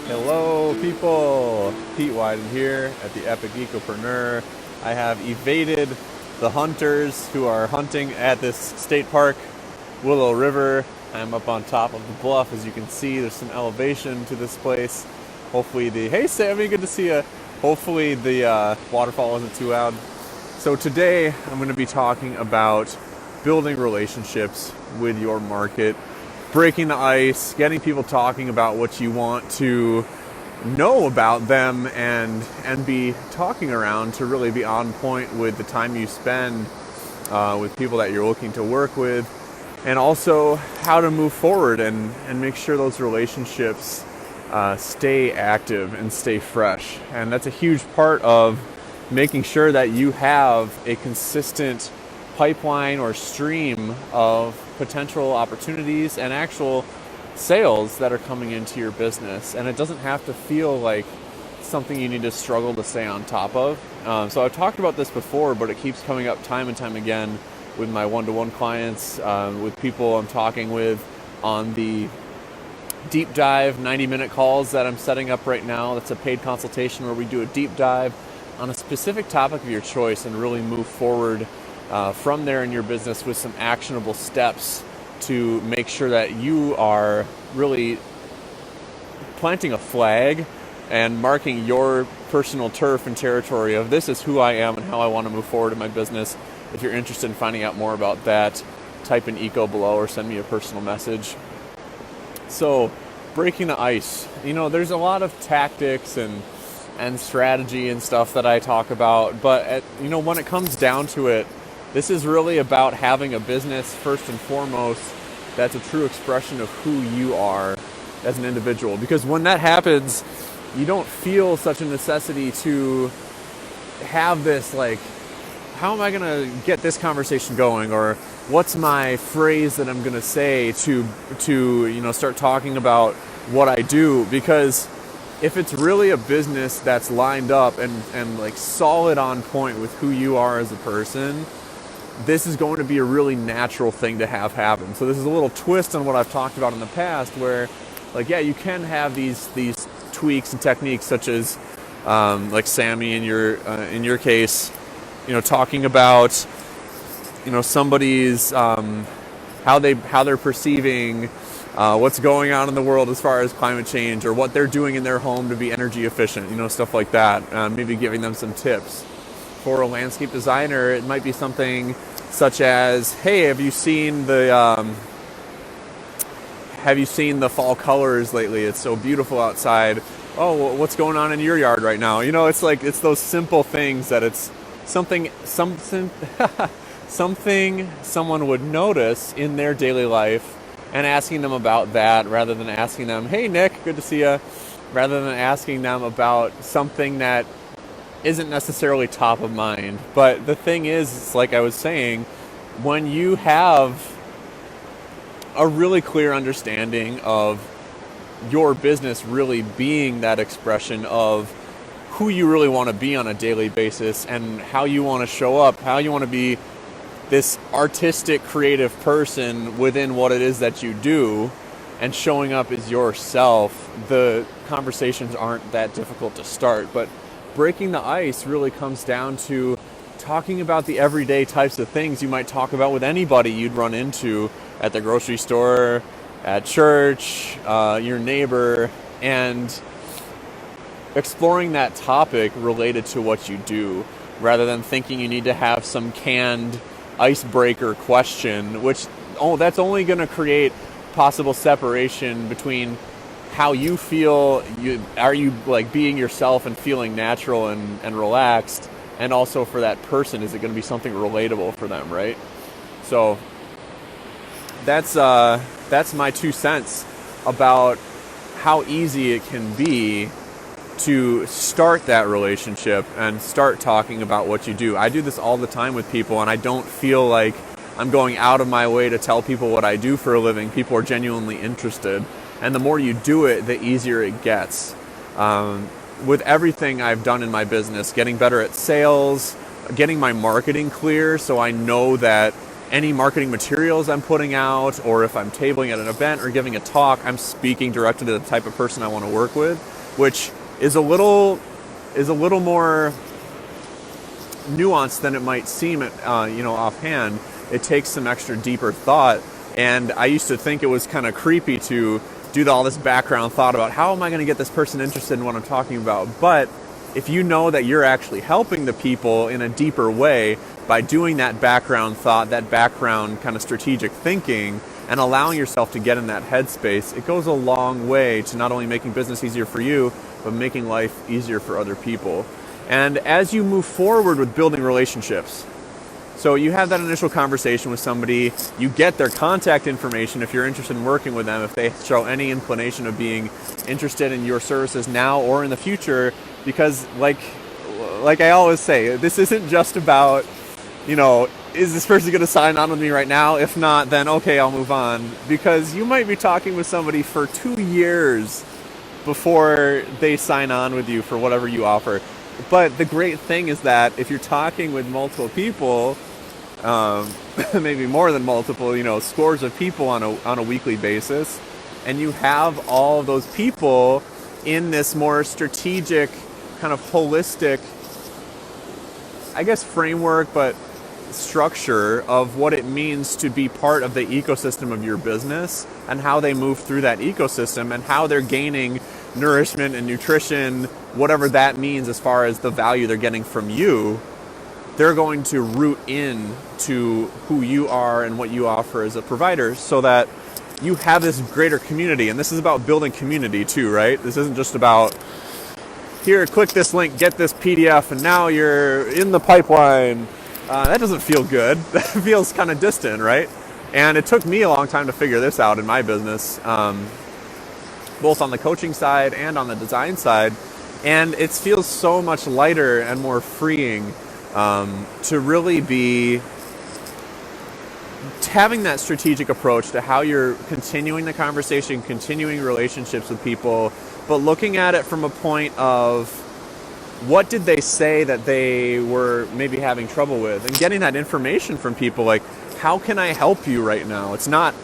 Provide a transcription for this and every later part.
Hello people, Pete Wyden here at the Epic Ecopreneur. I have evaded the hunters who are hunting at this state park, Willow River. I'm up on top of the bluff. As you can see, there's some elevation to this place. Hey Sammy, good to see you. Hopefully the waterfall isn't too loud. So today I'm going to be talking about building relationships with your market, breaking the ice, getting people talking about what you want to know about them and be talking around to really be on point with the time you spend with people that you're looking to work with, and also how to move forward and make sure those relationships stay active and stay fresh. And that's a huge part of making sure that you have a consistent pipeline or stream of potential opportunities and actual sales that are coming into your business. And it doesn't have to feel like something you need to struggle to stay on top of. So I've talked about this before, but it keeps coming up time and time again with my one-to-one clients, with people I'm talking with on the deep dive 90-minute calls that I'm setting up right now. That's a paid consultation where we do a deep dive on a specific topic of your choice and really move forward from there in your business with some actionable steps to make sure that you are really planting a flag and marking your personal turf and territory of this is who I am and how I want to move forward in my business. If you're interested in finding out more about that, type in eco below or send me a personal message. So, breaking the ice. There's a lot of tactics and strategy and stuff that I talk about, but when it comes down to it, this is really about having a business first and foremost that's a true expression of who you are as an individual. Because when that happens, you don't feel such a necessity to have this how am I going to get this conversation going, or what's my phrase that I'm going to say to start talking about what I do. Because if it's really a business that's lined up and solid on point with who you are as a person, this is going to be a really natural thing to have happen. So this is a little twist on what I've talked about in the past, where you can have these tweaks and techniques, such as Sammy in your case, talking about somebody's how they're perceiving what's going on in the world as far as climate change, or what they're doing in their home to be energy efficient, stuff like that. Maybe giving them some tips. For a landscape designer, it might be something such as, hey, have you seen the fall colors lately? It's so beautiful outside. Oh, what's going on in your yard right now? It's those simple things that it's something someone would notice in their daily life, and asking them about that rather than asking them, hey Nick, good to see you, rather than asking them about something that isn't necessarily top of mind. But the thing is, like I was saying, when you have a really clear understanding of your business really being that expression of who you really want to be on a daily basis, and how you want to show up, how you want to be this artistic, creative person within what it is that you do, and showing up as yourself, the conversations aren't that difficult to start. But breaking the ice really comes down to talking about the everyday types of things you might talk about with anybody you'd run into at the grocery store, at church, your neighbor, and exploring that topic related to what you do, rather than thinking you need to have some canned icebreaker question, which that's only going to create possible separation between how you feel. Are you being yourself and feeling natural and relaxed, and also for that person, is it going to be something relatable for them, right? So that's my 2 cents about how easy it can be to start that relationship and start talking about what you do. I do this all the time with people, and I don't feel like I'm going out of my way to tell people what I do for a living. People are genuinely interested, and the more you do it, the easier it gets. With everything I've done in my business, getting better at sales, getting my marketing clear so I know that any marketing materials I'm putting out, or if I'm tabling at an event or giving a talk, I'm speaking directly to the type of person I want to work with, which is a little more nuanced than it might seem offhand. It takes some extra deeper thought, and I used to think it was kind of creepy to do all this background thought about how am I going to get this person interested in what I'm talking about. But if you know that you're actually helping the people in a deeper way by doing that background thought, that background kind of strategic thinking, and allowing yourself to get in that headspace, it goes a long way to not only making business easier for you, but making life easier for other people. And as you move forward with building relationships, so you have that initial conversation with somebody, you get their contact information if you're interested in working with them, if they show any inclination of being interested in your services now or in the future, because like I always say, this isn't just about, is this person going to sign on with me right now? If not, then okay, I'll move on. Because you might be talking with somebody for 2 years before they sign on with you for whatever you offer. But the great thing is that if you're talking with multiple people, maybe more than multiple, scores of people on a weekly basis, and you have all of those people in this more strategic, kind of holistic, I guess, framework, but structure of what it means to be part of the ecosystem of your business and how they move through that ecosystem and how they're gaining nourishment and nutrition, whatever that means as far as the value they're getting from you. They're going to root in to who you are and what you offer as a provider, so that you have this greater community. And this is about building community too, right? This isn't just about, here, click this link, get this PDF, and now you're in the pipeline. That doesn't feel good. That feels kind of distant, right? And it took me a long time to figure this out in my business, both on the coaching side and on the design side. And it feels so much lighter and more freeing to really be having that strategic approach to how you're continuing the conversation, continuing relationships with people, but looking at it from a point of what did they say that they were maybe having trouble with, and getting that information from people like, how can I help you right now? It's not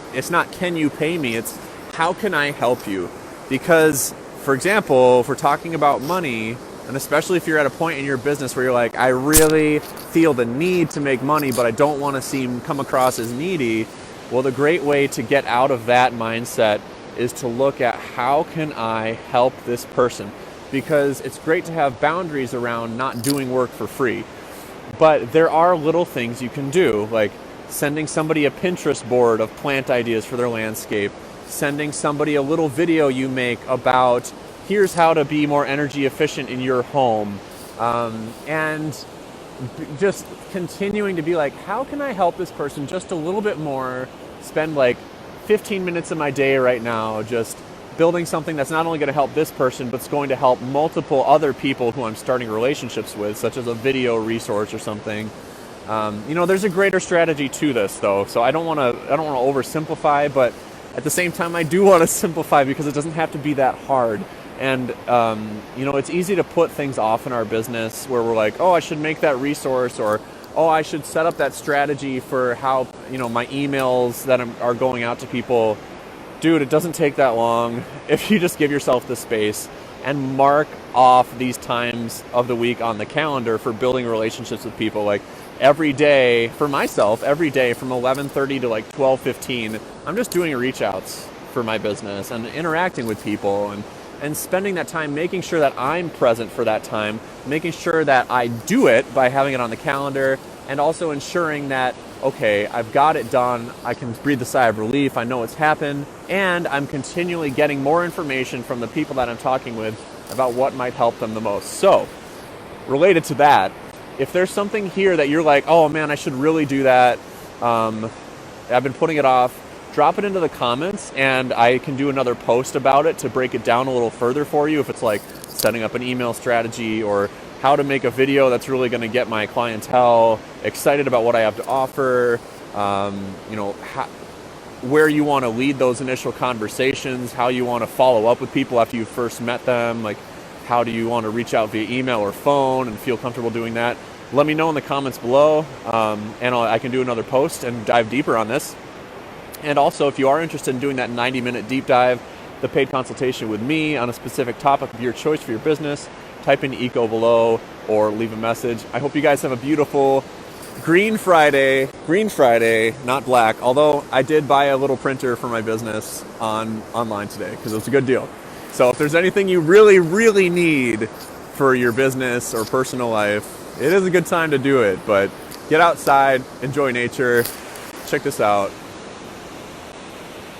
can you pay me, it's how can I help you? Because, for example, if we're talking about money, and especially if you're at a point in your business where you're like, I really feel the need to make money, but I don't want to come across as needy. Well, the great way to get out of that mindset is to look at how can I help this person? Because it's great to have boundaries around not doing work for free. But there are little things you can do, like sending somebody a Pinterest board of plant ideas for their landscape, sending somebody a little video you make about here's how to be more energy efficient in your home, and just continuing to be like, how can I help this person just a little bit more, spend like 15 minutes of my day right now just building something that's not only going to help this person, but it's going to help multiple other people who I'm starting relationships with, such as a video resource or something. There's a greater strategy to this though, so I don't want to oversimplify, but at the same time I do want to simplify because it doesn't have to be that hard. And, it's easy to put things off in our business where we're like, oh, I should make that resource, or, oh, I should set up that strategy for how, my emails that are going out to people. Dude, it doesn't take that long if you just give yourself the space and mark off these times of the week on the calendar for building relationships with people. Like every day, for myself, every day from 11:30 to like 12:15, I'm just doing reach outs for my business and interacting with people and spending that time making sure that I'm present for that time, making sure that I do it by having it on the calendar, and also ensuring that, okay, I've got it done, I can breathe a sigh of relief, I know it's happened, and I'm continually getting more information from the people that I'm talking with about what might help them the most. So, related to that, if there's something here that you're like, oh man, I should really do that, I've been putting it off, drop it into the comments and I can do another post about it to break it down a little further for you. If it's like setting up an email strategy or how to make a video that's really going to get my clientele excited about what I have to offer, where you want to lead those initial conversations, how you want to follow up with people after you first met them, like how do you want to reach out via email or phone and feel comfortable doing that. let me know in the comments below, and I can do another post and dive deeper on this. And also, if you are interested in doing that 90-minute deep dive, the paid consultation with me on a specific topic of your choice for your business, type in eco below or leave a message. I hope you guys have a beautiful Green Friday, not black, although I did buy a little printer for my business online today because it was a good deal. So if there's anything you really, really need for your business or personal life, it is a good time to do it. But get outside, enjoy nature. Check this out.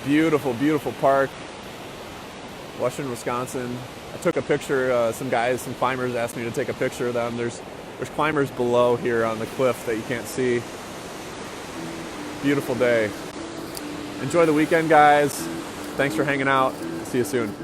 Beautiful, beautiful park. Western Wisconsin. I took a picture, some climbers asked me to take a picture of them. There's climbers below here on the cliff that you can't see. Beautiful day. Enjoy the weekend, guys. Thanks for hanging out. See you soon.